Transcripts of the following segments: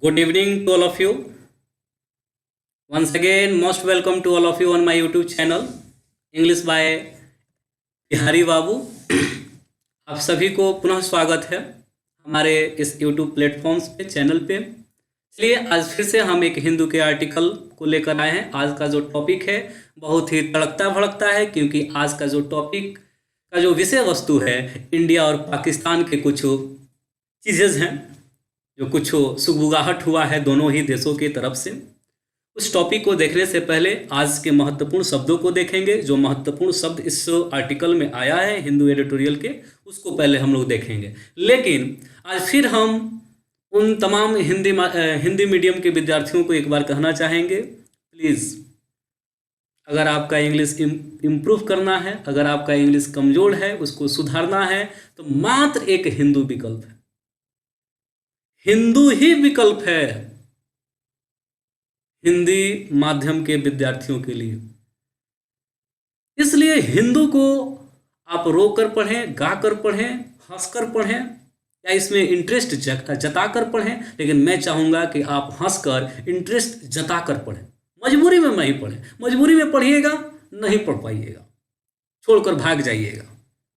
Good evening to all of you. Once again, most welcome to all of you on my YouTube channel, English by Bihari बाबू। आप सभी को पुनः स्वागत है हमारे इस YouTube प्लेटफॉर्म्स पे चैनल पे। चलिए आज फिर से हम एक हिंदू के आर्टिकल को लेकर आए हैं। आज का जो टॉपिक है बहुत ही तड़कता भड़कता है, क्योंकि आज का जो टॉपिक का जो विषय वस्तु है इंडिया और पाकिस्तान के कुछ चीज़ें हैं, जो कुछ सुगबुगाहट हुआ है दोनों ही देशों की तरफ से। उस टॉपिक को देखने से पहले आज के महत्वपूर्ण शब्दों को देखेंगे। जो महत्वपूर्ण शब्द इस आर्टिकल में आया है हिंदू एडिटोरियल के, उसको पहले हम लोग देखेंगे। लेकिन आज फिर हम उन तमाम हिंदी मीडियम के विद्यार्थियों को एक बार कहना चाहेंगे, प्लीज़ अगर आपका इंग्लिश इम्प्रूव करना है, अगर आपका इंग्लिश कमज़ोर है, उसको सुधारना है, तो मात्र एक हिंदू विकल्प है। हिंदू ही विकल्प है हिंदी माध्यम के विद्यार्थियों के लिए। इसलिए हिंदू को आप रोकर पढ़ें, गाकर पढ़ें, हंसकर पढ़ें, या इसमें इंटरेस्ट जताकर पढ़ें, लेकिन मैं चाहूँगा कि आप हंसकर इंटरेस्ट जताकर पढ़ें। मजबूरी में नहीं पढ़ें। मजबूरी में पढ़िएगा, नहीं पढ़ पाइएगा, छोड़कर भाग जाइएगा।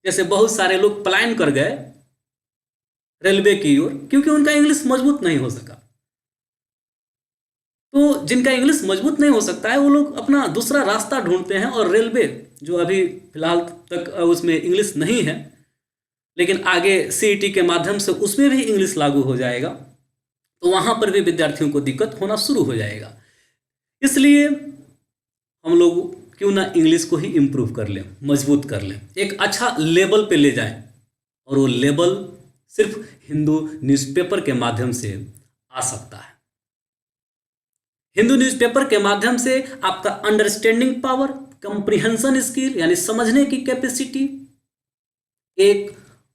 जैसे बहुत सारे लोग पलायन कर गए रेलवे की ओर, क्योंकि उनका इंग्लिश मजबूत नहीं हो सका। तो जिनका इंग्लिश मजबूत नहीं हो सकता है वो लोग अपना दूसरा रास्ता ढूंढते हैं, और रेलवे जो अभी फिलहाल तक उसमें इंग्लिश नहीं है, लेकिन आगे सीईटी के माध्यम से उसमें भी इंग्लिश लागू हो जाएगा, तो वहाँ पर भी विद्यार्थियों को दिक्कत होना शुरू हो जाएगा। इसलिए हम लोग क्यों ना इंग्लिश को ही इम्प्रूव कर लें, मजबूत कर लें, एक अच्छा लेवल पे ले जाएं, और वो लेवल सिर्फ हिंदू न्यूज़पेपर के माध्यम से आ सकता है। हिंदू न्यूज़पेपर के माध्यम से आपका अंडरस्टैंडिंग पावर, कंप्रिहेंशन स्किल यानी समझने की कैपेसिटी एक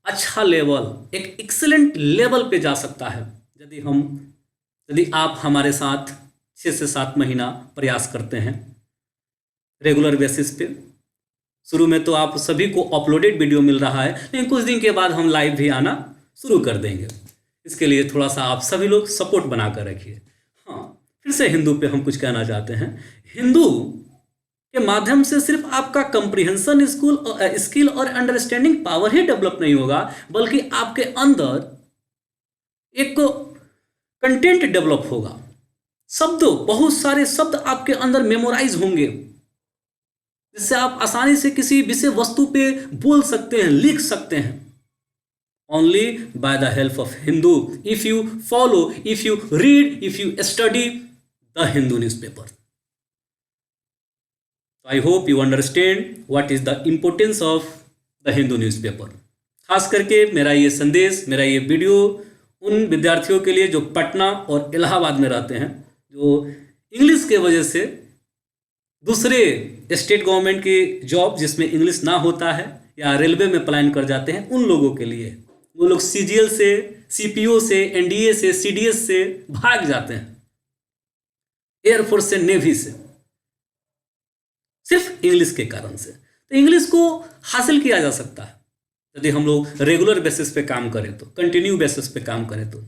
अच्छा लेवल, एक एक्सीलेंट लेवल पे जा सकता है, यदि आप हमारे साथ 6 से 7 महीना प्रयास करते हैं रेगुलर बेसिस पे। शुरू में तो आप सभी को अपलोडेड वीडियो मिल रहा है, लेकिन कुछ दिन के बाद हम लाइव भी आना शुरू कर देंगे। इसके लिए थोड़ा सा आप सभी लोग सपोर्ट बना कर रखिए। हाँ, फिर से हिंदू पे हम कुछ कहना चाहते हैं। हिंदू के माध्यम से सिर्फ आपका कंप्रिहेंशन स्किल और अंडरस्टैंडिंग पावर ही डेवलप नहीं होगा, बल्कि आपके अंदर एक कंटेंट डेवलप होगा। बहुत सारे शब्द आपके अंदर मेमोराइज होंगे, जिससे आप आसानी से किसी विषय वस्तु पे बोल सकते हैं, लिख सकते हैं। Only by the help of Hindu, if you follow, if you read, if you study the Hindu newspaper. I hope you understand what is the importance of the Hindu newspaper. खास करके मेरा ये संदेश, मेरा ये वीडियो उन विद्यार्थियों के लिए जो पटना और इलाहाबाद में रहते हैं, जो इंग्लिश के वजह से दूसरे स्टेट गवर्नमेंट की जॉब जिसमें इंग्लिश ना होता है या रेलवे में पलायन कर जाते हैं, उन लोगों के लिए। वो लोग सीजीएल से, सीपीओ से, एनडीए से, सीडीएस से भाग जाते हैं, एयरफोर्स से, नेवी से, सिर्फ इंग्लिश के कारण से। तो इंग्लिश को हासिल किया जा सकता है यदि हम लोग रेगुलर बेसिस पे काम करें, तो कंटिन्यू बेसिस पे काम करें। तो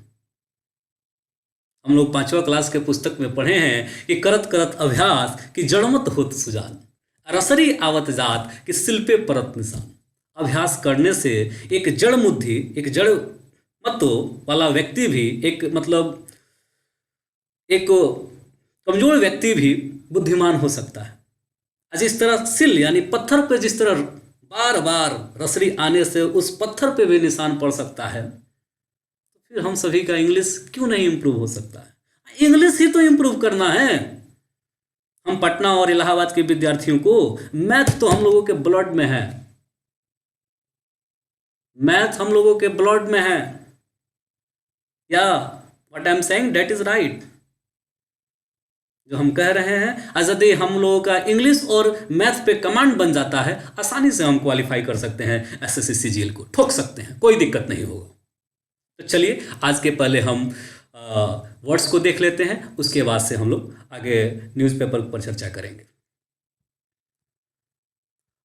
हम लोग 5वीं क्लास के पुस्तक में पढ़े हैं कि करत करत अभ्यास की जड़मत होत सुजान, रसरी आवत जात कि शिल्पे परत निशान। अभ्यास करने से एक जड़ बुद्धि, एक जड़ मतों वाला व्यक्ति भी, एक कमजोर व्यक्ति भी बुद्धिमान हो सकता है। जिस तरह सिल यानी पत्थर पे जिस तरह बार बार रसरी आने से उस पत्थर पे भी निशान पड़ सकता है, तो फिर हम सभी का इंग्लिश क्यों नहीं इम्प्रूव हो सकता है। इंग्लिश ही तो इम्प्रूव करना है। हम पटना और इलाहाबाद के विद्यार्थियों को मैथ तो हम लोगों के ब्लड में है, मैथ हम लोगों के ब्लड में है। या what I am saying that is right. जो हम कह रहे हैं, यदि हम लोगों का इंग्लिश और मैथ पे कमांड बन जाता है, आसानी से हम क्वालिफाई कर सकते हैं, एसएससी सीजीएल को ठोक सकते हैं, कोई दिक्कत नहीं होगा। तो चलिए आज के पहले हम वर्ड्स को देख लेते हैं, उसके बाद से हम लोग आगे न्यूज़पेपर पर चर्चा करेंगे।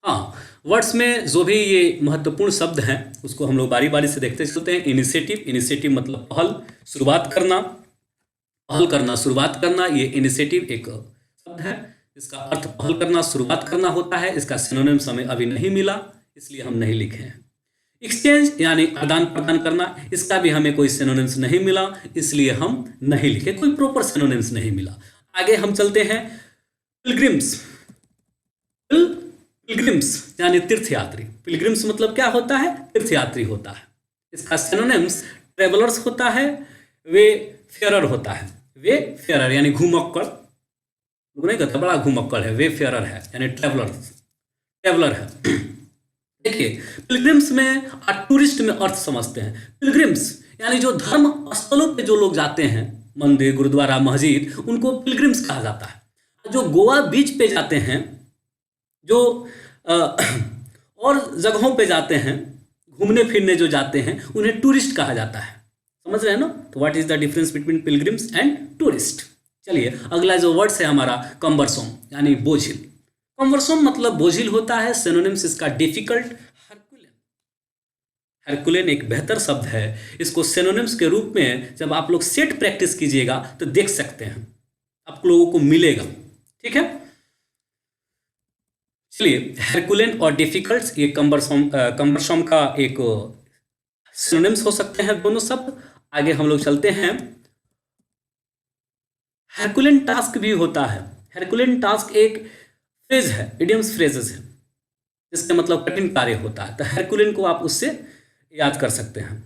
हाँ, वर्ड्स में जो भी ये महत्वपूर्ण शब्द हैं उसको हम लोग बारी बारी से देखते चलते हैं। इनिशिएटिव, इनिशिएटिव मतलब पहल, शुरुआत करना। पहल करना, शुरुआत करना, ये इनिशिएटिव एक शब्द है। इसका अर्थ पहल करना, शुरुआत करना होता है। इसका सिनोनिम्स हमें अभी नहीं मिला, इसलिए हम नहीं लिखे हैं। एक्सचेंज यानी आदान प्रदान करना, इसका भी हमें कोई सिनोनिम्स नहीं मिला, इसलिए हम नहीं लिखे, कोई प्रॉपर सिनोनिम्स नहीं मिला। आगे हम चलते हैं। पिलग्रिम्स, पिलग्रिम्स यानी तीर्थयात्री। पिलग्रिम्स मतलब क्या होता है? तीर्थयात्री होता है। इसका सिनोनिम्स ट्रेवलर्स होता है, वे फेरर होता है। वे फेरर यानी घुमक्कड़, लोग नहीं कहते बड़ा घुमक्कड़ है, वे फेरर है यानी ट्रेवलर है। देखिए, पिलग्रिम्स में और टूरिस्ट में अर्थ समझते हैं। पिलग्रिम्स यानी जो धर्म स्थलों पे जो लोग जाते हैं, मंदिर, गुरुद्वारा, मस्जिद, उनको पिलग्रिम्स कहा जाता है। जो गोवा बीच पे जाते हैं, जो और जगहों पे जाते हैं, घूमने फिरने जो जाते हैं, उन्हें टूरिस्ट कहा जाता है। समझ रहे हैं ना? तो what is the difference between pilgrims and tourist? चलिए, अगला जो वर्ड्स है हमारा कम्बरसोम यानी बोझिल। कम्बरसोम मतलब बोझिल होता है। सिनोनिम्स इसका डिफिकल्ट, हरकुलेन। हरकुलेन एक बेहतर शब्द है। इसको सिनोनिम्स के रूप में जब आप लोग सेट प्रैक्टिस कीजिएगा तो देख सकते हैं, आप लोगों को मिलेगा। ठीक है, चलिए, हरकुलेन और डिफिकल्ट ये कम्बरसोम का एक सिनोनिम्स हो सकते हैं दोनों शब्द। आगे हम लोग चलते हैं। हरकुलेन टास्क भी होता है। हरकुलेन टास्क एक फ्रेज है, इडियम्स फ्रेजेस है, जिसका मतलब कठिन कार्य होता है। तो हरकुलेन को आप उससे याद कर सकते हैं।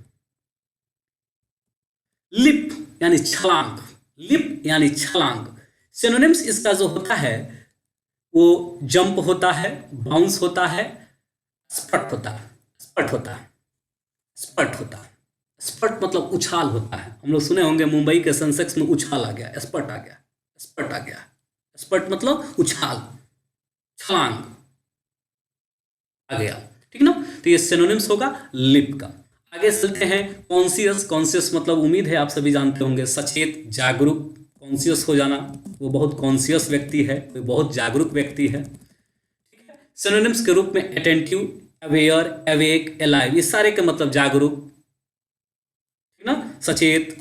लिप यानी छलांग, लिप यानी छलांग। सिनोनिम्स इसका जो होता है वो जंप होता है, बाउंस होता है, स्पट होता है, स्पट होता है, स्पट होता है। स्पट मतलब उछाल होता है। हम लोग सुने होंगे मुंबई के सेंसेक्स में उछाल आ गया, स्पट आ गया, स्पट आ गया। स्पट मतलब उछाल, छलांग आ गया। ठीक ना? तो ये सिनोनिम्स होगा लिप का। आगे चलते हैं। कॉन्शियस, कॉन्शियस मतलब उम्मीद है आप सभी जानते होंगे, सचेत, जागरूक, कॉन्शियस हो जाना। वो बहुत कॉन्शियस व्यक्ति है, कोई बहुत जागरूक व्यक्ति है। ठीक है, सिनोनिम्स के रूप में अटेंटिव, अवेयर, अवेक, अलाइव, ये सारे के मतलब जागरूक, ठीक ना, सचेत।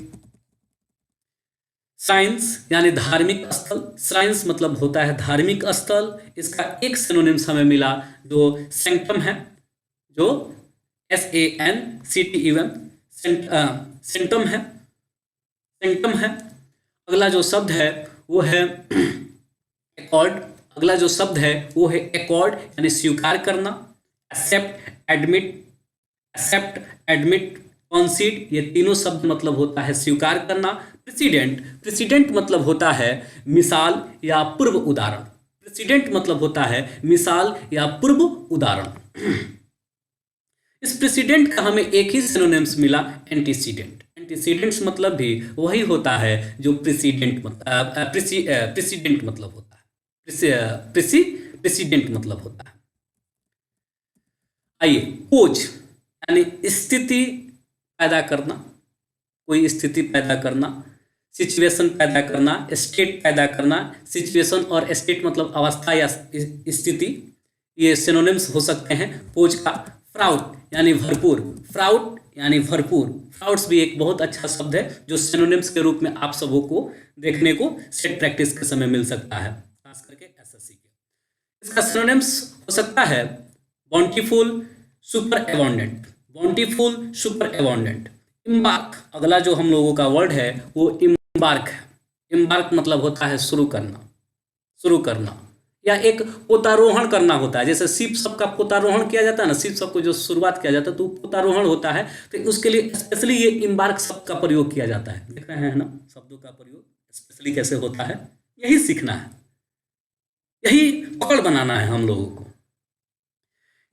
साइंस यानी धार्मिक स्थल। साइंस मतलब होता है धार्मिक स्थल। इसका एक सिनोनिम्स हमें मिला जो सेंक्टम है, जो SANCTUM, सेंटम है, सेंक्टम है। अगला जो शब्द है वो है एकॉर्ड। अगला जो शब्द है वो है एकॉर्ड यानी स्वीकार करना। एक्सेप्ट, एडमिट, कॉन्सीड, ये तीनों शब्द मतलब होता है स्वीकार करना। प्रेसिडेंट, प्रेसिडेंट मतलब होता है मिसाल या पूर्व उदाहरण। प्रेसिडेंट मतलब होता है मिसाल या पूर्व उदाहरण। इस प्रेसिडेंट का हमें एक ही सिनोनिम्स मिला, एंटीसीडेंट। एंटीसीडेंट्स मतलब भी वही होता है जो प्रेसिडेंट प्रेसिडेंट मतलब होता है, प्रेसिडेंट मतलब होता है। आइए, पोज यानी स्थिति पैदा करना, कोई स्थिति पैदा करना, सिचुएशन पैदा करना, स्टेट पैदा करना। सिचुएशन और स्टेट मतलब अवस्था या स्थिति, ये सिनोनिम्स हो सकते हैं पोज का। फ्राउट यानी भरपूर, फ्राउट यानी भरपूर। फ्राउट्स भी एक बहुत अच्छा शब्द है जो सिनोनिम्स के रूप में आप सबों को देखने को सेट प्रैक्टिस के समय मिल सकता है, खास करके SSC के। इसका सिनोनिम्स हो सकता है bountiful, super abundant. Bountiful, super abundant. Embark, अगला जो हम लोगों का वर्ड है वो इम्बार्क है। इम्बार्क मतलब होता है शुरू करना, शुरू करना, या एक पोतारोहण करना होता है। जैसे शिप सब का पोतारोहण किया जाता है ना, शिप सब को जो शुरुआत किया जाता है तो पोतारोहण होता है, तो उसके लिए स्पेशली ये इम्बार्क शब्द का प्रयोग किया जाता है। देख रहे हैं ना शब्दों का प्रयोग स्पेशली कैसे होता है। यही सीखना है, यही पकड़ बनाना है हम लोगों को।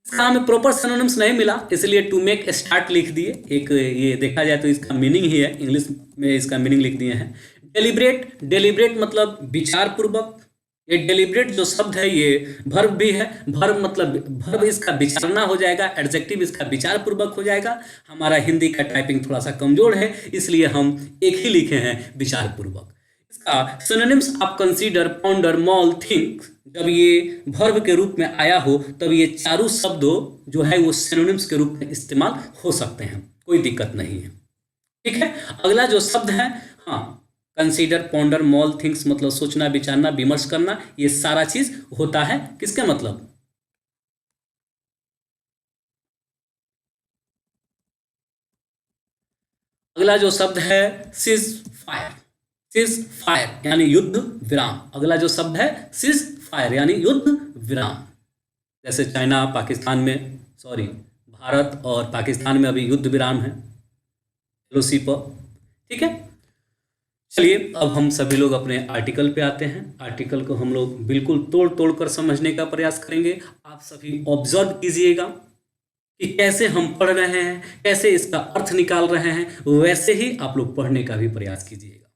इसका हमें प्रॉपर सिनोनिम्स नहीं मिला, इसलिए टू मेक स्टार्ट लिख दिए। एक ये देखा जाए तो इसका मीनिंग ही है, इंग्लिश में इसका मीनिंग लिख दिए हैं। डेलिब्रेट, डेलिब्रेट मतलब विचार पूर्वक। ये डेलिब्रेट जो शब्द है ये वर्ब भी है। वर्ब मतलब वर्ब इसका विचारना हो जाएगा, एडजेक्टिव इसका विचार पूर्वक हो जाएगा। हमारा हिंदी का टाइपिंग थोड़ा सा कमजोर है, इसलिए हम एक ही लिखे हैं, विचार पूर्वक। इसका सिनोनिम्स आप कंसीडर, पॉन्डर, मॉल, थिंक, जब ये वर्ब के रूप में आया हो तब ये चारों शब्दों जो है वो सिनोनिम्स के रूप में इस्तेमाल हो सकते हैं, कोई दिक्कत नहीं है। ठीक है, अगला जो शब्द है, हाँ, कंसीडर, पॉन्डर, मॉल, थिंक्स मतलब सोचना, विचारना, विमर्श करना, ये सारा चीज होता है किसके मतलब। अगला जो शब्द है सीज फायर, सीज फायर यानी युद्ध विराम। अगला जो शब्द है सीज फायर यानी युद्ध विराम। जैसे चाइना पाकिस्तान में, सॉरी भारत और पाकिस्तान में अभी युद्ध विराम है एलओसी पर, ठीक है। चलिए अब हम सभी लोग अपने आर्टिकल पे आते हैं। आर्टिकल को हम लोग बिल्कुल तोड़ तोड़ कर समझने का प्रयास करेंगे। आप सभी ऑब्जर्व कीजिएगा कि कैसे हम पढ़ रहे हैं, कैसे इसका अर्थ निकाल रहे हैं, वैसे ही आप लोग पढ़ने का भी प्रयास कीजिएगा,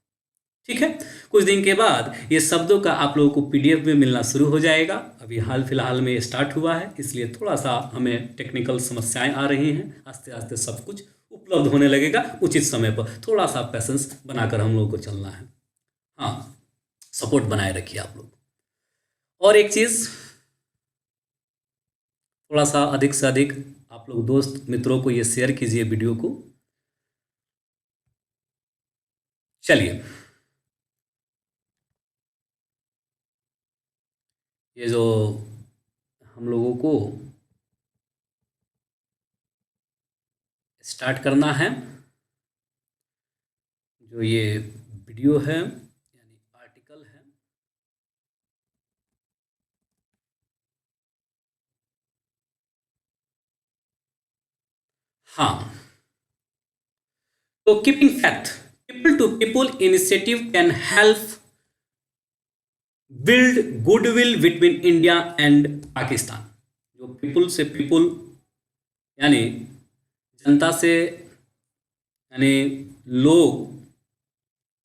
ठीक है। कुछ दिन के बाद ये शब्दों का आप लोगों को पीडीएफ में मिलना शुरू हो जाएगा। अभी हाल फिलहाल में स्टार्ट हुआ है, इसलिए थोड़ा सा हमें टेक्निकल समस्याएं आ रही हैं। आस्ते आस्ते सब कुछ उपलब्ध होने लगेगा उचित समय पर। थोड़ा सा पैसेंस बनाकर हम लोगों को चलना है। हाँ, सपोर्ट बनाए रखिए आप लोग। और एक चीज़, थोड़ा सा अधिक से अधिक आप लोग दोस्त मित्रों को ये शेयर कीजिए वीडियो को। चलिए, ये जो हम लोगों को स्टार्ट करना है, जो ये वीडियो है यानी आर्टिकल है, हाँ, तो keeping fact, people to people initiative can help build goodwill between India and Pakistan. जो पीपल से पीपल यानी जनता से यानी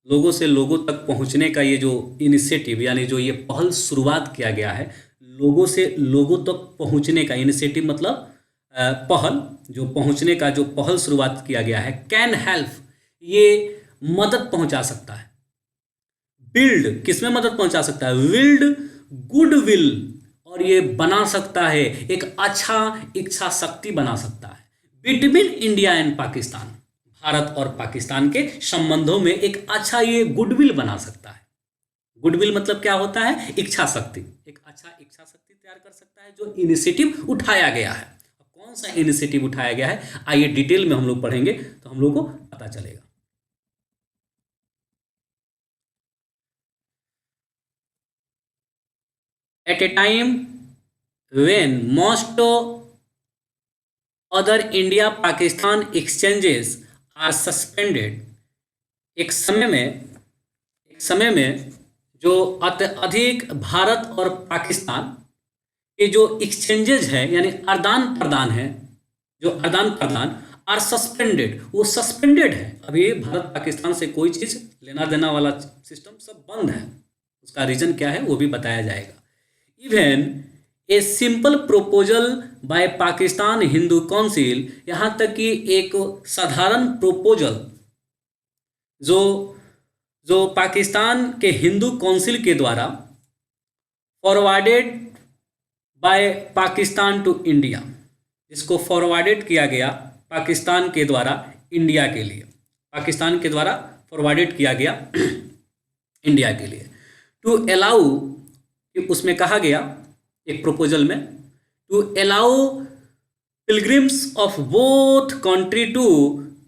लोगों से लोगों तक पहुंचने का ये जो इनिशिएटिव यानी जो ये पहल शुरुआत किया गया है, लोगों से लोगों तक पहुंचने का इनिशिएटिव मतलब पहल, जो पहुंचने का जो पहल शुरुआत किया गया है, कैन हेल्प ये मदद पहुंचा सकता है। बिल्ड किसमें मदद पहुंचा सकता है? बिल्ड गुडविल, और ये बना सकता है एक अच्छा इच्छा शक्ति बना सकता है between India and Pakistan, Bharat और पाकिस्तान के संबंधों में एक अच्छा ये गुडविल बना सकता है। गुडविल मतलब क्या होता है? इच्छा शक्ति। एक अच्छा इच्छा शक्ति तैयार कर सकता है जो इनिशिएटिव उठाया गया है। कौन सा इनिशिएटिव उठाया गया है, आइए डिटेल में हम लोग पढ़ेंगे तो हम लोग को पता चलेगा। At a time when most other India-Pakistan exchanges are suspended, एक समय में जो अधिक भारत और पाकिस्तान के जो एक्सचेंजेज है यानी आदान प्रदान है, जो आदान प्रदान आर सस्पेंडेड, वो सस्पेंडेड है। अभी भारत पाकिस्तान से कोई चीज़ लेना देना वाला सिस्टम सब बंद है। उसका रीज़न क्या है वो भी बताया जाएगा। Even a simple proposal by Pakistan Hindu council, यहाँ तक कि एक साधारण प्रोपोजल जो पाकिस्तान के हिंदू काउंसिल के द्वारा forwarded by Pakistan to India, इसको फॉरवर्डेड किया गया पाकिस्तान के द्वारा इंडिया के लिए, पाकिस्तान के द्वारा फॉरवर्डेड किया गया इंडिया के लिए, टू अलाउ, उसमें कहा गया एक प्रोपोजल में, to allow pilgrims of both country to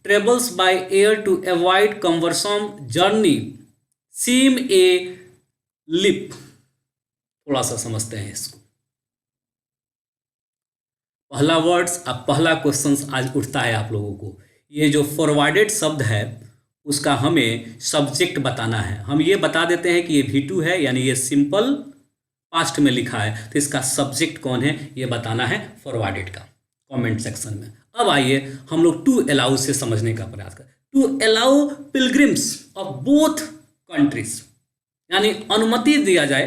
travels by air to avoid cumbersome journey seem a lip. थोड़ा सा समझते हैं इसको। पहला वर्ड्स, अब पहला क्वेश्चन आज उठता है आप लोगों को। ये जो फॉरवर्डेड शब्द है उसका हमें सब्जेक्ट बताना है। हम ये बता देते हैं कि ये V2 है यानी ये सिंपल पास्ट में लिखा है, तो इसका सब्जेक्ट कौन है ये बताना है फॉरवर्डेड का, कमेंट सेक्शन में। अब आइए हम लोग टू अलाउ से समझने का प्रयास करें। To allow pilgrims of both countries, यानी अनुमति दिया जाए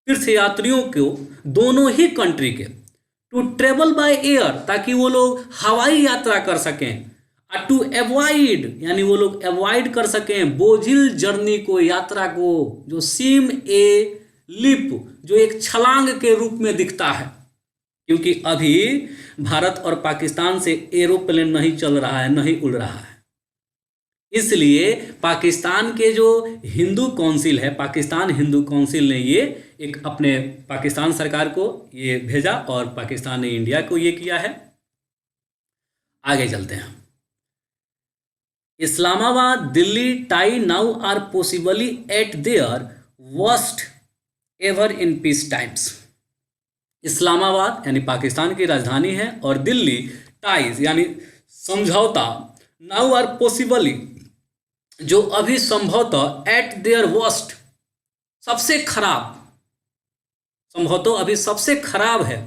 तीर्थयात्रियों को दोनों ही कंट्री के, टू ट्रेवल बाय एयर ताकि वो लोग हवाई यात्रा कर सकें, टू अवॉइड यानी वो लोग अवॉइड कर सकें बोझिल जर्नी को, यात्रा को, जो सीम ए लिप जो एक छलांग के रूप में दिखता है, क्योंकि अभी भारत और पाकिस्तान से एरोप्लेन नहीं चल रहा है, नहीं उड़ रहा है। इसलिए पाकिस्तान के जो हिंदू काउंसिल है, पाकिस्तान हिंदू काउंसिल ने ये एक अपने पाकिस्तान सरकार को ये भेजा और पाकिस्तान ने इंडिया को ये किया है। आगे चलते हैं। Islamabad, Delhi tie now are possibly at their worst ever in peace times. Islamabad यानी पाकिस्तान की राजधानी है और दिल्ली टाइज यानी समझौता, नाउ आर पॉसिबली जो अभी संभवतः एट देयर वर्स्ट सबसे खराब, संभवतः अभी सबसे खराब है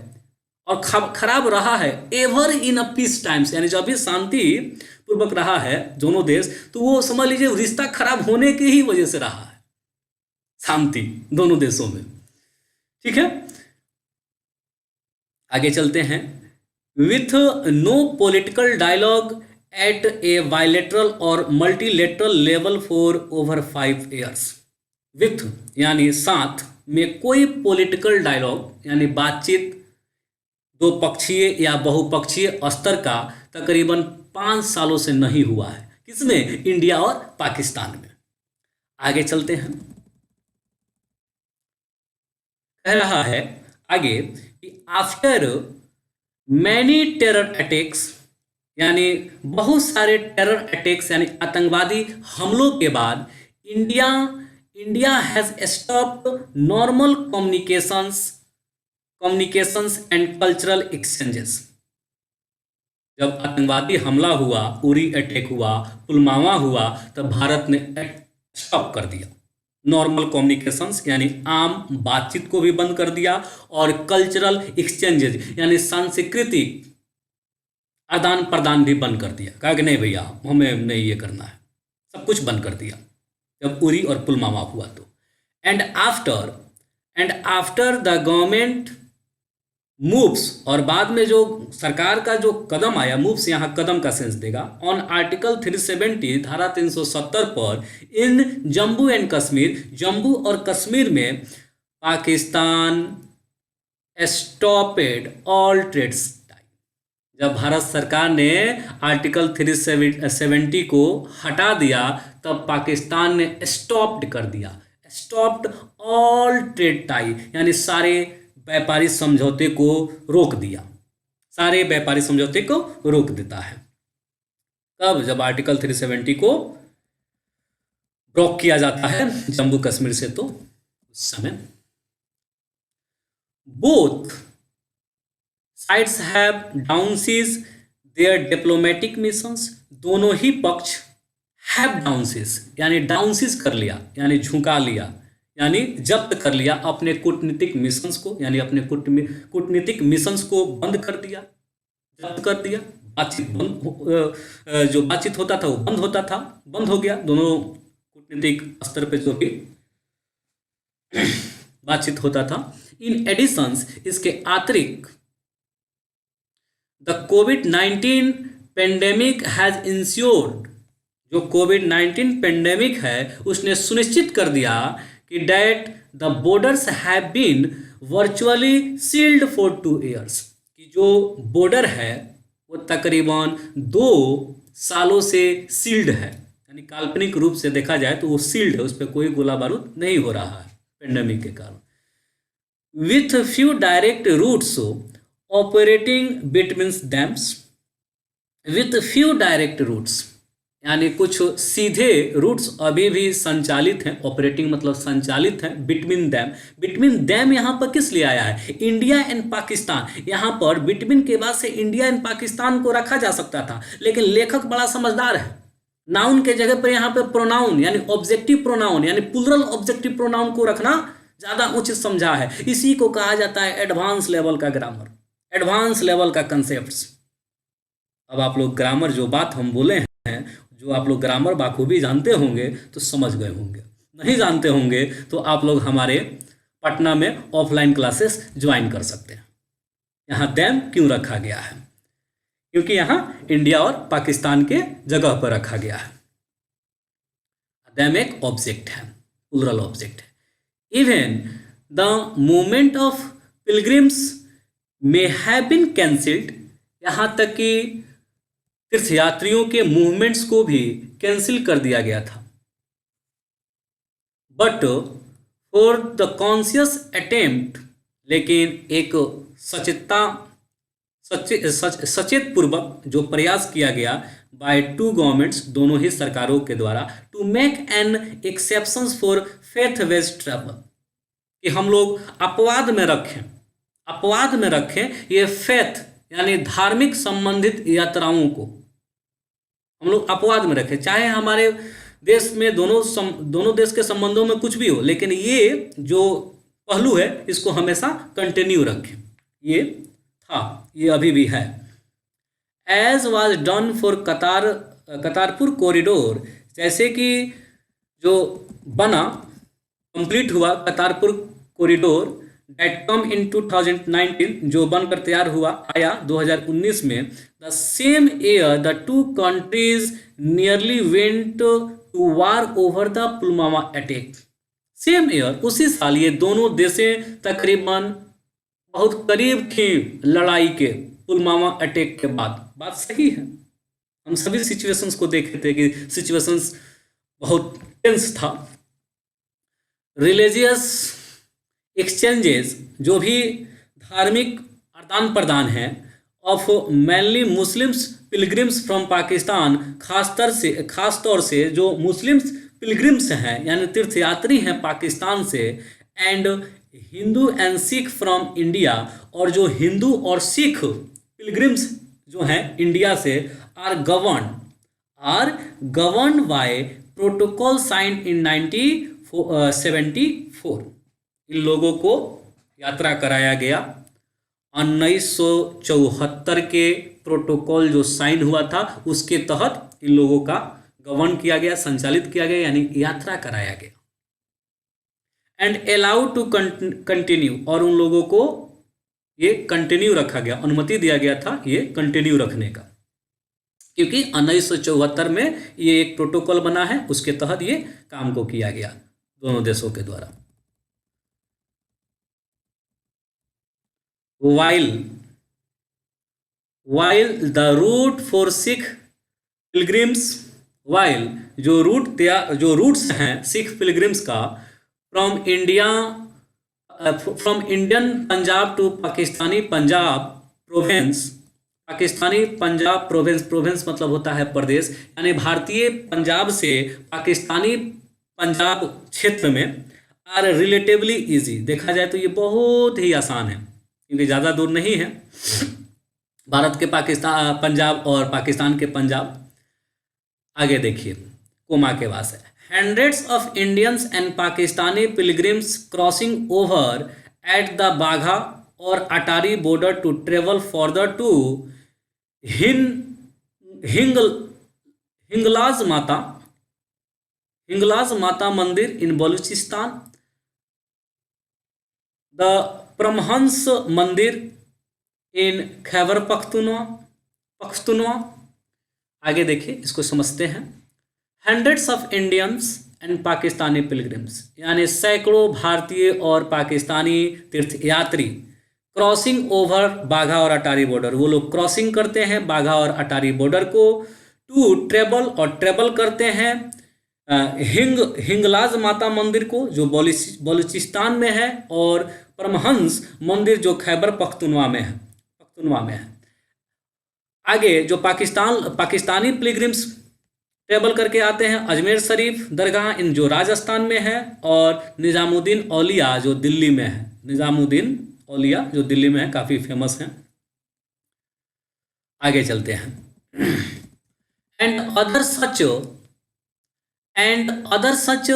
और खराब रहा है ever in a peace times, यानी जो अभी शांति पूर्वक रहा है दोनों देश, तो वो समझ लीजिए रिश्ता खराब होने की ही वजह से रहा है शांति दोनों देशों में। ठीक है, आगे चलते हैं। With no political dialogue at a bilateral और multilateral level for over 5 years। With यानी साथ में कोई पॉलिटिकल डायलॉग यानी बातचीत दो पक्षीय या बहुपक्षीय स्तर का तकरीबन 5 सालों से नहीं हुआ है। किसमें? इंडिया और पाकिस्तान में। आगे चलते हैं। कह रहा है आगे कि आफ्टर मैनी टेरर अटैक्स, यानी बहुत सारे टेरर अटैक्स यानी आतंकवादी हमलों के बाद India has stopped normal communications and cultural exchanges. जब आतंकवादी हमला हुआ, उरी अटैक हुआ, पुलवामा हुआ, तब भारत ने स्टॉप कर दिया। नॉर्मल कम्युनिकेशंस यानी आम बातचीत को भी बंद कर दिया और कल्चरल एक्सचेंजेस यानी सांस्कृतिक आदान प्रदान भी बंद कर दिया। कहा कि नहीं भैया हमें नहीं ये करना है, सब कुछ बंद कर दिया जब उरी और पुलवामा हुआ तो। And after the government moves, और बाद में जो सरकार का जो कदम आया, मूव्स यहाँ कदम का सेंस देगा, ऑन आर्टिकल 370 धारा 370 पर इन जम्मू एंड कश्मीर, जम्मू और कश्मीर में पाकिस्तान स्टॉपेड ऑल ट्रेड्स। जब भारत सरकार ने आर्टिकल 370 को हटा दिया तब पाकिस्तान ने स्टॉप्ड कर दिया, स्टॉप्ड ऑल ट्रेड टाई यानी सारे व्यापारी समझौते को रोक दिया, सारे व्यापारी समझौते को रोक देता है। कब? जब आर्टिकल 370 को ब्लॉक किया जाता है जम्मू कश्मीर से, तो उस समय both sides have downsized their diplomatic missions. दोनों ही पक्ष हैव डाउनसीज यानी डाउनसीज कर लिया यानी झुका लिया यानी जब्त कर लिया अपने कूटनीतिक मिशंस को, यानी अपने कूटनीतिक मिशंस को बंद कर दिया, जब्त कर दिया। बातचीत बंद, जो बातचीत होता था वो बंद हो गया। दोनों कूटनीतिक स्तर पे जो भी बातचीत होता था। इन एडिशंस, इसके अतिरिक्त द कोविड-19 पेंडेमिक हैज इंश्योर्ड, जो कोविड-19 पेंडेमिक है उसने सुनिश्चित कर दिया कि that the borders have been virtually sealed for 2 years, कि जो बॉर्डर है वो तकरीबन 2 सालों से सील्ड है, यानी काल्पनिक रूप से देखा जाए तो वो सील्ड है, उस पर कोई गोला बारूद नहीं हो रहा है पेंडेमिक के कारण। With few direct routes operating between them, with few direct routes यानी कुछ सीधे रूट्स अभी भी संचालित हैं, ऑपरेटिंग मतलब संचालित हैं। बिटवीन डैम यहाँ पर किस लिए आया है? India and Pakistan. यहाँ पर बिटवीन के बाद से इंडिया एंड पाकिस्तान को रखा जा सकता था, लेकिन लेखक बड़ा समझदार है, नाउन के जगह पर यहाँ पर प्रोनाउन यानी ऑब्जेक्टिव प्रोनाउन यानी प्लूरल ऑब्जेक्टिव प्रोनाउन को रखना ज़्यादा उचित समझा है। इसी को कहा जाता है एडवांस लेवल का ग्रामर, एडवांस लेवल का कंसेप्ट्स। अब आप लोग ग्रामर जो बात हम बोले हैं, जो आप लोग ग्रामर बाखूबी जानते होंगे तो समझ गए होंगे, नहीं जानते होंगे तो आप लोग हमारे पटना में ऑफलाइन क्लासेस ज्वाइन कर सकते हैं। यहाँ डैम क्यों रखा गया है? क्योंकि यहाँ इंडिया और पाकिस्तान के जगह पर रखा गया है। डैम एक ऑब्जेक्ट है, प्लूरल ऑब्जेक्ट है। Even the movement of pilgrims may have been cancelled, यहाँ तक कि तीर्थयात्रियों के मूवमेंट्स को भी कैंसिल कर दिया गया था। But for the conscious attempt, लेकिन एक सचेत पूर्वक जो प्रयास किया गया बाय टू गवर्नमेंट्स, दोनों ही सरकारों के द्वारा, to make an exceptions for faith based travel, कि हम लोग अपवाद में रखें ये फेथ यानी धार्मिक संबंधित यात्राओं को हम लोग अपवाद में रखें, चाहे हमारे देश में दोनों देश के संबंधों में कुछ भी हो, लेकिन ये जो पहलू है इसको हमेशा कंटिन्यू रखें। ये था, ये अभी भी है। As was done for Kartarpur corridor, जैसे कि जो बना कंप्लीट हुआ Kartarpur corridor, that came in 2019, जो बनकर तैयार हुआ आया 2019 में। The same year the two countries nearly went to war over the Pulwama attack. Same year, उसी साल ये दोनों देशें तकरीबन बहुत करीब थी लड़ाई के, पुलवामा अटैक के बाद। बात सही है, हम सभी सिचुएशंस को देखे थे कि सिचुएशंस बहुत टेंस था। रिलीजियस एक्सचेंजेस, जो भी धार्मिक आदान प्रदान है, of mainly Muslims pilgrims from Pakistan, खास तौर से जो मुस्लिम्स पिलग्रिम्स हैं यानी तीर्थयात्री हैं पाकिस्तान से, and Hindu and Sikh from India, और जो हिंदू और सिख पिलग्रिम्स जो हैं इंडिया से, are govern by protocol sign in 1974। इन लोगों को यात्रा कराया गया 1974 के प्रोटोकॉल जो साइन हुआ था उसके तहत इन लोगों का गवर्न किया गया, संचालित किया गया, यानी यात्रा कराया गया। एंड अलाउड टू कंटिन्यू, और उन लोगों को ये कंटिन्यू रखा गया, अनुमति दिया गया था ये कंटिन्यू रखने का, क्योंकि 1974 में ये एक प्रोटोकॉल बना है, उसके तहत ये काम को किया गया दोनों देशों के द्वारा। while the route for Sikh pilgrims, while जो रूट्स हैं सिख पिलग्रिम्स का from Indian Punjab to Pakistani Punjab province मतलब होता है प्रदेश, यानी भारतीय पंजाब से पाकिस्तानी पंजाब क्षेत्र में, आर रिलेटिवली इजी। देखा जाए तो ये बहुत ही आसान है, क्योंकि ज़्यादा दूर नहीं है भारत के पंजाब और पाकिस्तान के पंजाब। आगे देखिए, कोमा के पास है, hundreds of Indians and Pakistani pilgrims crossing over at the Wagah और Attari border to travel further to Hinglaj Mata Mandir in Balochistan, the Paramhans मंदिर इन खैबर पख्तूनवा। आगे देखिए, इसको समझते हैं। Hundreds of Indians and Pakistani pilgrims, यानी सैकड़ों भारतीय और पाकिस्तानी तीर्थयात्री क्रॉसिंग ओवर बाघा और अटारी बॉर्डर, वो लोग क्रॉसिंग करते हैं बाघा और अटारी बॉर्डर को, टू ट्रेवल करते हैं हिंगलाज माता मंदिर को जो बलूचिस्तान में है, और परमहंस मंदिर जो खैबर पख्तूनवा में है। आगे जो पाकिस्तानी पिलग्रिम्स ट्रेवल करके आते हैं अजमेर शरीफ दरगाह इन जो राजस्थान में है, और निज़ामुद्दीन औलिया जो दिल्ली में है। निज़ामुद्दीन औलिया जो दिल्ली में है, काफ़ी फेमस हैं। आगे चलते हैं। एंड अदर सच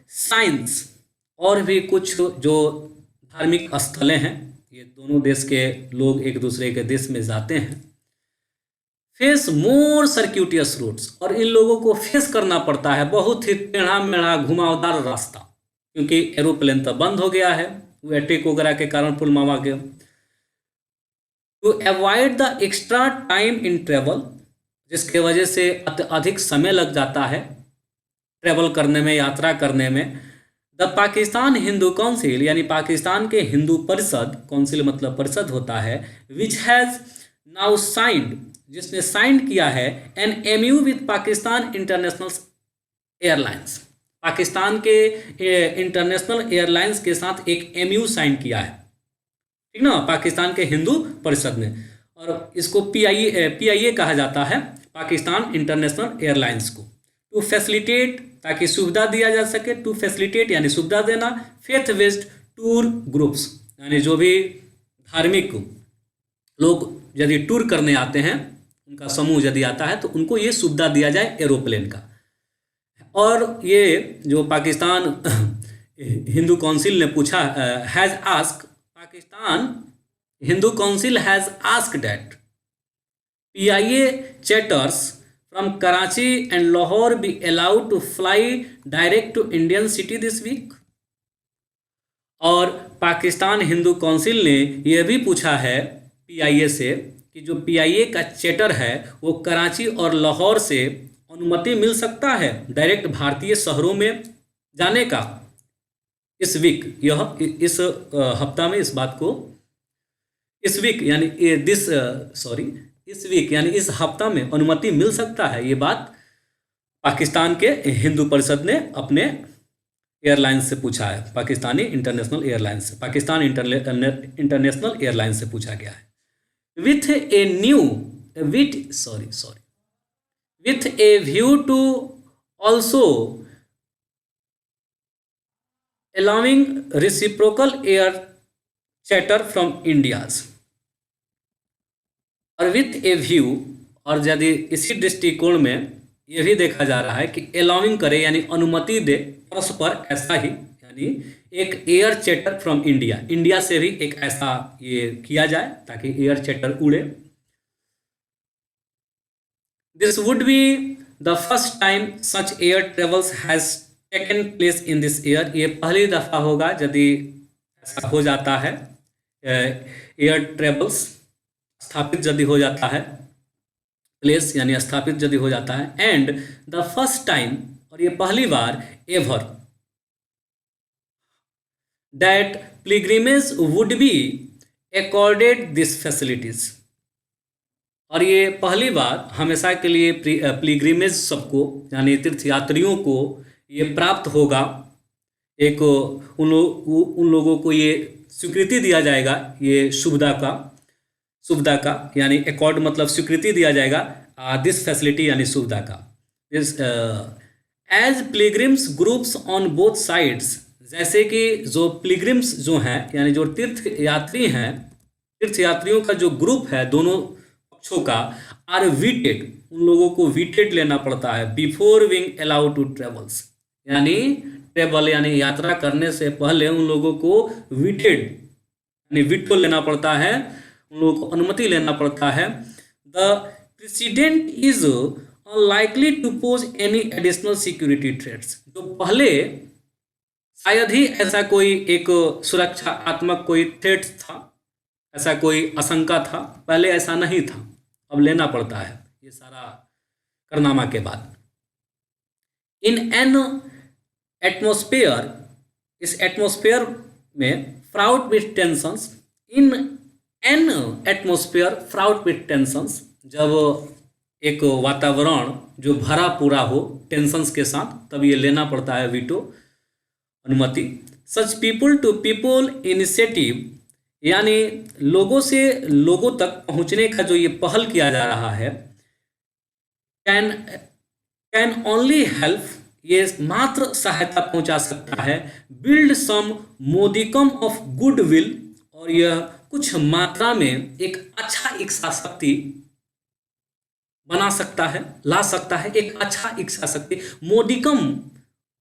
साइंस, और भी कुछ जो धार्मिक स्थलें हैं, ये दोनों देश के लोग एक दूसरे के देश में जाते हैं। फेस मोर सर्क्यूटियस रूट्स, और इन लोगों को फेस करना पड़ता है बहुत ही टेढ़ा मेढ़ा घुमावदार रास्ता, क्योंकि एरोप्लेन तो बंद हो गया है वो अटैक वगैरह के कारण पुलवामा के। To avoid the extra time in travel, जिसके वजह से अधिक समय लग जाता है ट्रेवल करने में, यात्रा करने में। द पाकिस्तान हिंदू काउंसिल, यानी पाकिस्तान के हिंदू परिषद, काउंसिल मतलब परिषद होता है, विच हैज़ नाउ साइंड जिसने साइन किया है an MoU with Pakistan international airlines, Pakistan के इंटरनेशनल एयरलाइंस के साथ एक एमयू साइन किया है, ठीक ना, पाकिस्तान के हिंदू परिषद ने, और इसको पीआईए कहा जाता है, पाकिस्तान इंटरनेशनल एयरलाइंस को, टू फैसिलिटेट, ताकि सुविधा दिया जा सके, टू फैसिलिटेट यानी सुविधा देना, फेथ बेस्ड टूर ग्रुप्स, यानी जो भी धार्मिक लोग यदि टूर करने आते हैं, उनका समूह यदि आता है तो उनको ये सुविधा दिया जाए एरोप्लेन का। और ये जो पाकिस्तान हिंदू काउंसिल ने पूछा, has ask, Pakistan Hindu council has ask that PIA charters from Karachi and Lahore be allowed to fly direct to Indian city this week। और पाकिस्तान हिंदू काउंसिल ने यह भी पूछा है PIA से कि जो PIA का चैटर है वो कराची और लाहौर से अनुमति मिल सकता है डायरेक्ट भारतीय शहरों में जाने का इस वीक, यह इस हफ्ता में, इस बात को इस वीक यानी इस वीक यानी इस हफ्ता में अनुमति मिल सकता है। ये बात पाकिस्तान के हिंदू परिषद ने अपने एयरलाइंस से पूछा है, पाकिस्तानी इंटरनेशनल एयरलाइंस से, पाकिस्तान इंटरनेशनल एयरलाइंस से पूछा गया है। With a view to also allowing reciprocal air charter from India's, और विथ ए व्यू, और यदि इसी दृष्टिकोण में यह भी देखा जा रहा है कि अलाउिंग करे यानी अनुमति दे परस्पर, ऐसा ही यानी एक air chatter from India, India से भी एक ऐसा ये किया जाए ताकि एयर चैटर उड़े। This would be the first time such air travels has taken place in this year, ये पहली दफ़ा होगा यदि ऐसा हो जाता है, एयर ट्रेवल्स स्थापित यदि हो जाता है, प्लेस यानी स्थापित यदि हो जाता है, एंड द फर्स्ट टाइम, और ये पहली बार ever, that pilgrimage would be accorded this facilities, और ये पहली बार हमेशा के लिए पिलग्रिमेज सबको यानी तीर्थयात्रियों को ये प्राप्त होगा, एक उन लोगों को ये स्वीकृति दिया जाएगा, ये सुविधा का यानी अकॉर्ड मतलब स्वीकृति दिया जाएगा, दिस फैसिलिटी यानी सुविधा का, this as pilgrims groups on both sides, जैसे कि जो पिलग्रिम्स जो हैं यानी जो तीर्थयात्री हैं, तीर्थयात्रियों का जो ग्रुप है दोनों पक्षों का, आर वीटेड, उन लोगों को वीटेड लेना पड़ता है, before being allowed to travels, यानी ट्रेवल यानी यात्रा करने से पहले उन लोगों को वीटेड यानी वीटो लेना पड़ता है, उन लोगों को अनुमति लेना पड़ता है। The precedent is unlikely to pose any additional security threats, जो पहले शायद ही ऐसा कोई एक सुरक्षात्मक कोई थ्रेट था, ऐसा कोई आशंका था, पहले ऐसा नहीं था, अब लेना पड़ता है ये सारा करनामा के बाद। इन एन एटमॉस्फेयर, इस एटमॉस्फेयर में Froude with tensions, in an atmosphere Froude with tensions, जब एक वातावरण जो भरा पूरा हो टेंशंस के साथ, तब ये लेना पड़ता है वीटो, अनुमति। Such people to people initiative, यानी लोगों से लोगों तक पहुंचने का जो ये पहल किया जा रहा है, कैन ओनली हेल्प, ये मात्र सहायता पहुंचा सकता है, build some modicum of goodwill, और यह कुछ मात्रा में एक अच्छा इच्छा शक्ति बना सकता है, ला सकता है, एक अच्छा इच्छा शक्ति। मोडिकम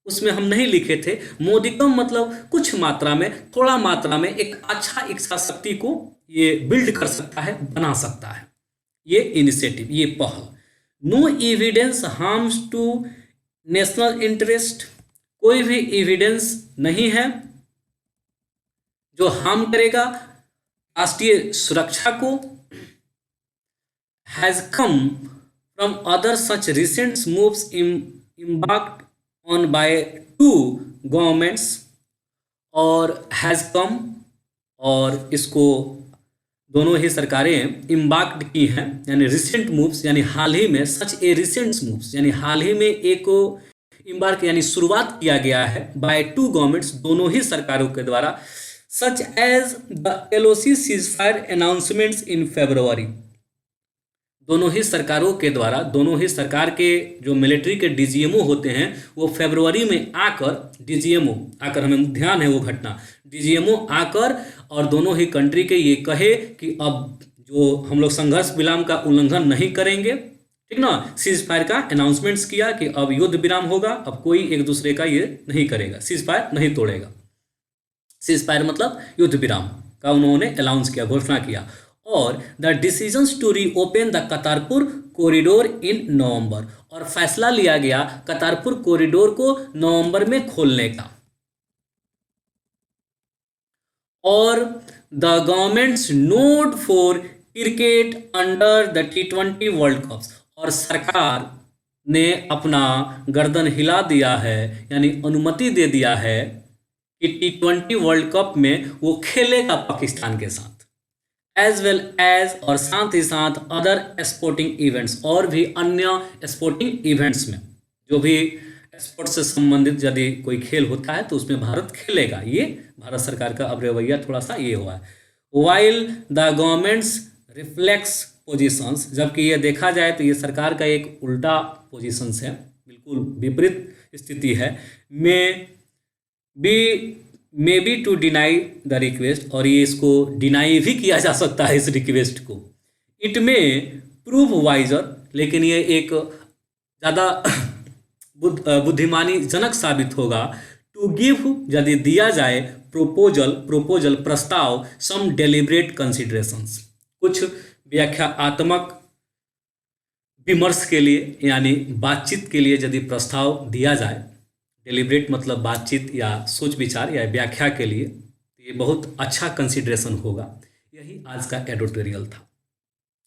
उसमें हम नहीं लिखे थे, मोडिकम मतलब कुछ मात्रा में, थोड़ा मात्रा में एक अच्छा इच्छा शक्ति को ये बिल्ड कर सकता है, बना सकता है ये इनिशिएटिव, ये पहल। No evidence harms to national interest, कोई भी एविडेंस नहीं है जो हार्म करेगा राष्ट्रीय सुरक्षा को। Has come from other such recent moves embarked on by two governments, और हैज कम, और इसको दोनों ही सरकारें इम्बाक्ड की हैं, यानी रिसेंट मूव्स, यानी हाल ही में, सच ए रिसेंट मूव्स, यानी हाल ही में एक इम्बार्क यानी शुरुआत किया गया है बाय टू गवर्नमेंट्स, दोनों ही सरकारों के द्वारा, such as the LOC ceasefire announcements in February. दोनों ही सरकारों के द्वारा, दोनों ही सरकार के जो मिलिट्री के DGMO होते हैं वो फरवरी में आकर, DGMO आकर, हमें ध्यान है वो घटना, DGMO आकर और दोनों ही कंट्री के ये कहे कि अब जो हम लोग संघर्ष विराम का उल्लंघन नहीं करेंगे, ठीक ना, सीज फायर का अनाउंसमेंट्स किया कि अब युद्ध विराम होगा, अब कोई एक दूसरे का ये नहीं करेगा, सीज फायर नहीं तोड़ेगा। सीज फायर मतलब युद्ध विराम का उन्होंने अनाउंस किया, घोषणा किया। और the decisions to reopen the Kartarpur corridor in November, और फैसला लिया गया करतारपुर कॉरिडोर को नवंबर में खोलने का। और the governments node for cricket under the T20 world cups, और सरकार ने अपना गर्दन हिला दिया है, यानी अनुमति दे दिया है कि T20 वर्ल्ड कप में वो खेलेगा पाकिस्तान के साथ, एज वेल एज, और साथ ही साथ अदर स्पोर्टिंग इवेंट्स, और भी अन्य स्पोर्टिंग इवेंट्स में, जो भी स्पोर्ट्स से संबंधित यदि कोई खेल होता है तो उसमें भारत खेलेगा। ये भारत सरकार का अब रवैया थोड़ा सा ये हुआ है। While the governments reflex positions, जबकि ये देखा जाए तो ये सरकार का एक उल्टा पोजीशंस है, बिल्कुल विपरीत स्थिति है। May be to deny the request, और ये इसको डिनाई भी किया जा सकता है इस रिक्वेस्ट को। इट में प्रूव वाइजर, लेकिन ये एक ज़्यादा बुद्धिमानी जनक साबित होगा, टू गिव, यदि दिया जाए, प्रोपोजल प्रस्ताव, सम डेलिब्रेट कंसिडरेशंस, कुछ व्याख्यात्मक विमर्श के लिए, यानी बातचीत के लिए यदि प्रस्ताव दिया जाए, डेलिब्रेट मतलब बातचीत या सोच विचार या व्याख्या के लिए, तो ये बहुत अच्छा कंसिडरेशन होगा। यही आज का एडिटोरियल था।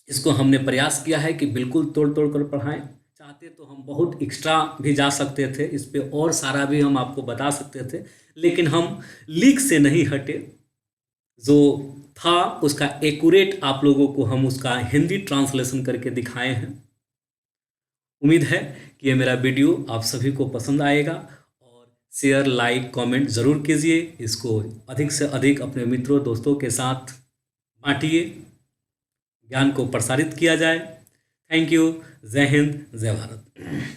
इसको हमने प्रयास किया है कि बिल्कुल तोड़ तोड़ कर पढ़ाएं, चाहते तो हम बहुत एक्स्ट्रा भी जा सकते थे, इस पे और सारा भी हम आपको बता सकते थे, लेकिन हम लीक से नहीं हटे, जो था उसका एक्यूरेट आप लोगों को हम उसका हिंदी ट्रांसलेशन करके दिखाए हैं। उम्मीद है कि ये मेरा वीडियो आप सभी को पसंद आएगा, और शेयर, लाइक, कमेंट ज़रूर कीजिए। इसको अधिक से अधिक अपने मित्रों, दोस्तों के साथ बांटिए, ज्ञान को प्रसारित किया जाए। Thank you. जय हिंद, जय भारत।